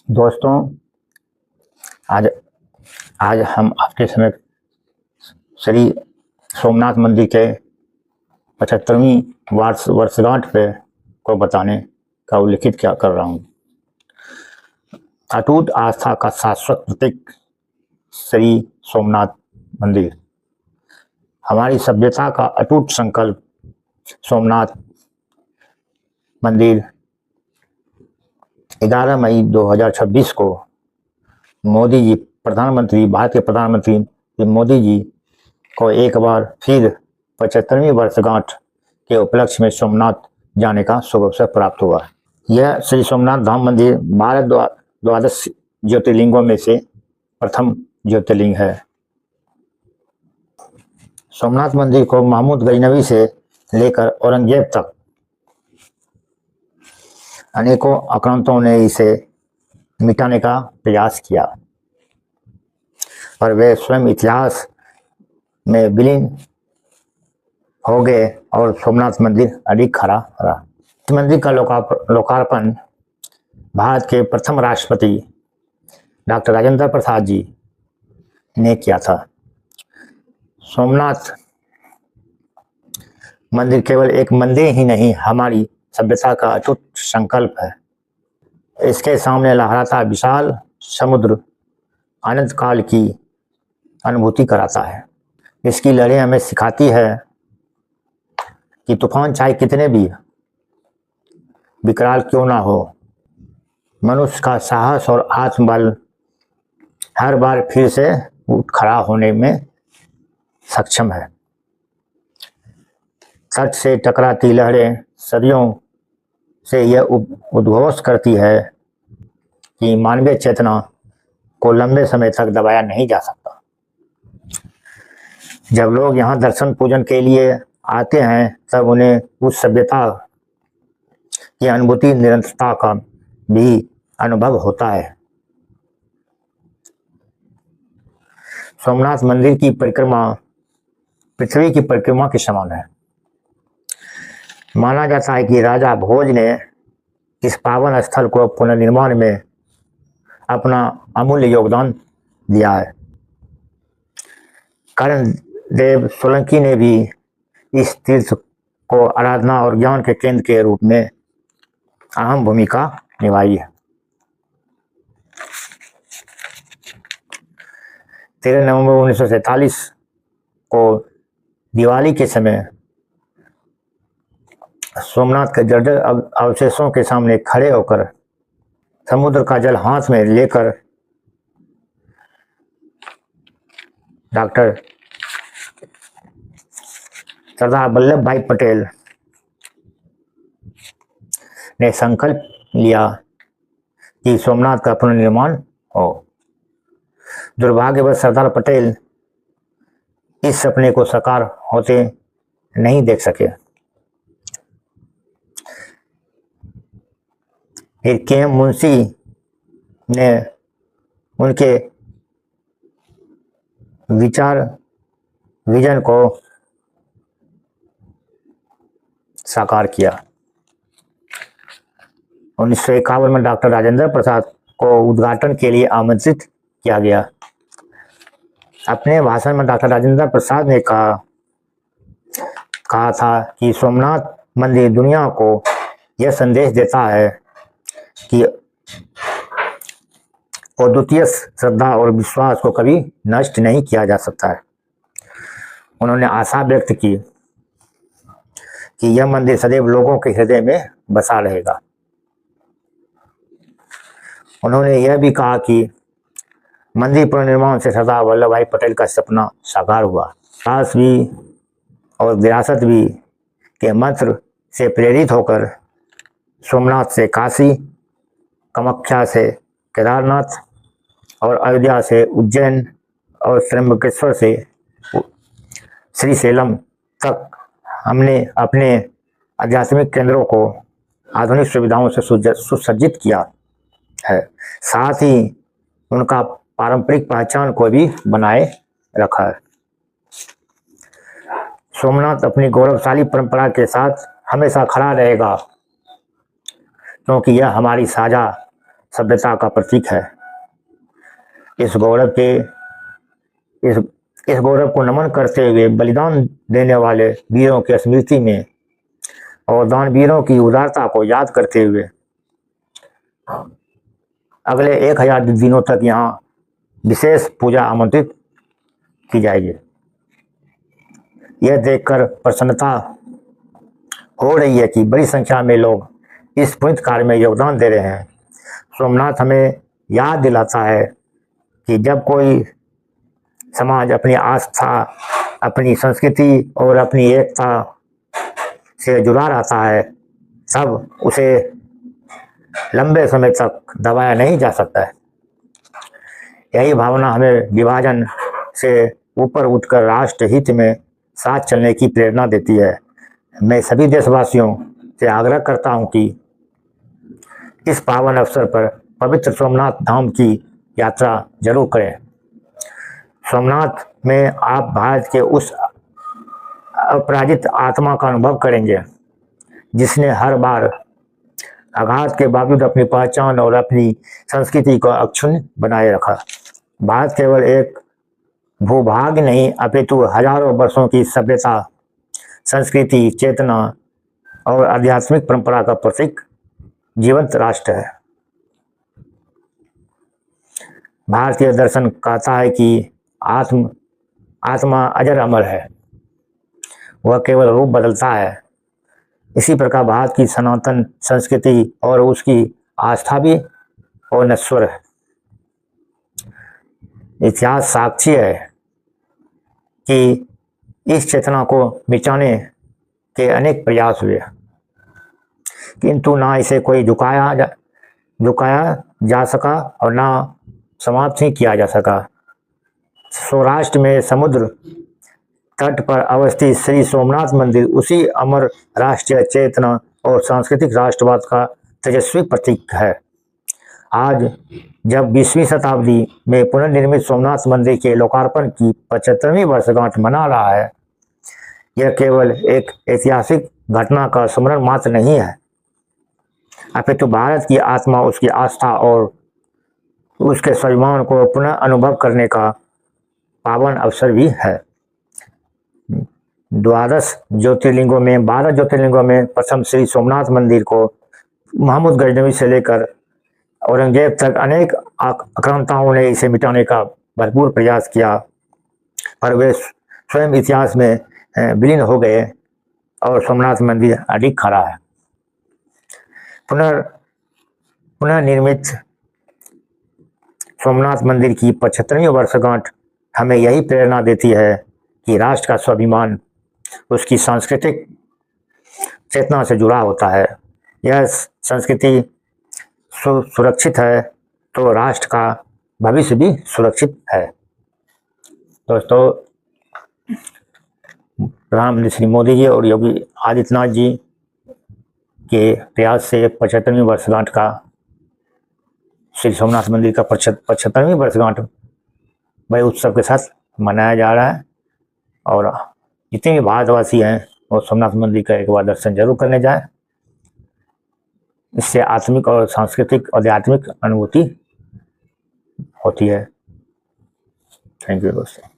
दोस्तों, आज आज हम आपके समेत श्री सोमनाथ मंदिर के 75वीं वर्षगांठ पे को बताने का उल्लेखित क्या कर रहा हूँ। अटूट आस्था का शाश्वत प्रतीक श्री सोमनाथ मंदिर, हमारी सभ्यता का अटूट संकल्प। सोमनाथ मंदिर 11 मई 2026 को मोदी जी भारत के प्रधानमंत्री मोदी जी को एक बार फिर 75वीं वर्षगांठ के उपलक्ष्य में सोमनाथ जाने का शुभ अवसर प्राप्त हुआ। यह श्री सोमनाथ धाम मंदिर भारत द्वादश ज्योतिर्लिंगों में से प्रथम ज्योतिर्लिंग है। सोमनाथ मंदिर को महमूद गजनवी से लेकर औरंगजेब तक अनेकों आक्रांतों ने इसे मिटाने का प्रयास किया, पर वे स्वयं इतिहास में विलीन हो गए और सोमनाथ मंदिर अधिक खड़ा रहा। इस मंदिर का लोकार्पण भारत के प्रथम राष्ट्रपति डॉक्टर राजेंद्र प्रसाद जी ने किया था। सोमनाथ मंदिर केवल एक मंदिर ही नहीं, हमारी सभ्यता का अटूट संकल्प है। इसके सामने लहराता विशाल समुद्र अनंत काल की अनुभूति कराता है। इसकी लहरें हमें सिखाती है कि तूफान चाहे कितने भी विकराल क्यों ना हो, मनुष्य का साहस और आत्मबल हर बार फिर से उठ खड़ा होने में सक्षम है। तट से टकराती लहरें सदियों से यह उद्घोष करती है कि मानवीय चेतना को लंबे समय तक दबाया नहीं जा सकता। जब लोग यहाँ दर्शन पूजन के लिए आते हैं, तब उन्हें उस सभ्यता की अनुभूति, निरंतरता का भी अनुभव होता है। सोमनाथ मंदिर की परिक्रमा पृथ्वी की परिक्रमा के समान है। माना जाता है कि राजा भोज ने इस पावन स्थल को पुनर्निर्माण में अपना अमूल्य योगदान दिया है। कर्ण देव सोलंकी ने भी इस तीर्थ को आराधना और ज्ञान के केंद्र के रूप में अहम भूमिका निभाई है। 13 नवंबर 1947 को दिवाली के समय सोमनाथ के जर्जर अवशेषों के सामने खड़े होकर समुद्र का जल हाथ में लेकर डॉक्टर सरदार वल्लभ भाई पटेल ने संकल्प लिया कि सोमनाथ का पुनर्निर्माण हो। दुर्भाग्यवश सरदार पटेल इस सपने को साकार होते नहीं देख सके। फिर के मुंशी ने उनके विजन को साकार किया। 1951 में डॉक्टर राजेंद्र प्रसाद को उद्घाटन के लिए आमंत्रित किया गया। अपने भाषण में डॉक्टर राजेंद्र प्रसाद ने कहा था कि सोमनाथ मंदिर दुनिया को यह संदेश देता है कि अद्वितीय श्रद्धा और विश्वास को कभी नष्ट नहीं किया जा सकता है। उन्होंने आशा व्यक्त की कि यह मंदिर सदैव लोगों के हृदय में बसा रहेगा। उन्होंने यह भी कहा कि मंदिर पुनर्निर्माण से सरदार वल्लभ भाई पटेल का सपना साकार हुआ। साहस भी और विरासत भी के मंत्र से प्रेरित होकर सोमनाथ से काशी, कामाख्या से केदारनाथ और अयोध्या से उज्जैन और त्र्यंबकेश्वर से श्रीशैलम तक हमने अपने आध्यात्मिक केंद्रों को आधुनिक सुविधाओं से सुसज्जित किया है। साथ ही उनका पारंपरिक पहचान को भी बनाए रखा है। सोमनाथ अपनी गौरवशाली परंपरा के साथ हमेशा खड़ा रहेगा, क्योंकि यह हमारी साझा सभ्यता का प्रतीक है। इस गौरव को नमन करते हुए बलिदान देने वाले वीरों की स्मृति में और दानवीरों की उदारता को याद करते हुए अगले 1000 दिनों तक यहाँ विशेष पूजा आमंत्रित की जाएगी। यह देखकर प्रसन्नता हो रही है कि बड़ी संख्या में लोग इस पुण्य कार्य में योगदान दे रहे हैं। सोमनाथ हमें याद दिलाता है कि जब कोई समाज अपनी आस्था, अपनी संस्कृति और अपनी एकता से जुड़ा रहता है, तब उसे लंबे समय तक दबाया नहीं जा सकता है। यही भावना हमें विभाजन से ऊपर उठकर राष्ट्र हित में साथ चलने की प्रेरणा देती है। मैं सभी देशवासियों से आग्रह करता हूं कि इस पावन अवसर पर पवित्र सोमनाथ धाम की यात्रा जरूर करें। सोमनाथ में आप भारत के उस अपराजित आत्मा का अनुभव करेंगे जिसने हर बार आघात के बावजूद अपनी पहचान और अपनी संस्कृति को अक्षुण्ण बनाए रखा। भारत केवल एक भूभाग नहीं अपितु हजारों वर्षों की सभ्यता, संस्कृति, चेतना और आध्यात्मिक परंपरा का प्रतीक जीवंत राष्ट्र है। भारतीय दर्शन कहता है कि आत्मा अजर अमर है, वह केवल रूप बदलता है। इसी प्रकार भारत की सनातन संस्कृति और उसकी आस्था भी अनश्वर है। इतिहास साक्षी है कि इस चेतना को मिटाने के अनेक प्रयास हुए, किंतु ना इसे कोई झुकाया जा सका और ना समाप्त ही किया जा सका। सौराष्ट्र में समुद्र तट पर अवस्थित श्री सोमनाथ मंदिर उसी अमर राष्ट्रीय चेतना और सांस्कृतिक राष्ट्रवाद का तेजस्वी प्रतीक है। आज जब 20वीं शताब्दी में पुनर्निर्मित सोमनाथ मंदिर के लोकार्पण की 75वीं वर्षगांठ मना रहा है, यह केवल एक ऐतिहासिक घटना का स्मरण मात्र नहीं है, अपितु भारत की आत्मा, उसकी आस्था और उसके स्वाभिमान को पुनः अनुभव करने का पावन अवसर भी है। 12 ज्योतिर्लिंगों में प्रथम श्री सोमनाथ मंदिर को महमूद गजनवी से लेकर औरंगजेब तक अनेक आक्रांताओं ने इसे मिटाने का भरपूर प्रयास किया, पर वे स्वयं इतिहास में विलीन हो गए और सोमनाथ मंदिर अधिक खड़ा है। पुनः निर्मित सोमनाथ मंदिर की 75वीं वर्षगांठ हमें यही प्रेरणा देती है कि राष्ट्र का स्वाभिमान उसकी सांस्कृतिक चेतना से जुड़ा होता है। यह संस्कृति सुरक्षित है तो राष्ट्र का भविष्य भी सुरक्षित है। दोस्तों, प्रधानमंत्री श्री मोदी जी और योगी आदित्यनाथ जी के प्रयास से 75वीं वर्षगांठ का श्री सोमनाथ मंदिर का 75वीं वर्षगांठ बड़े उत्सव के साथ मनाया जा रहा है और जितने भी भारतवासी हैं वो सोमनाथ मंदिर का एक बार दर्शन जरूर करने जाएं। इससे आत्मिक और सांस्कृतिक आध्यात्मिक अनुभूति होती है। थैंक यू दोस्तों।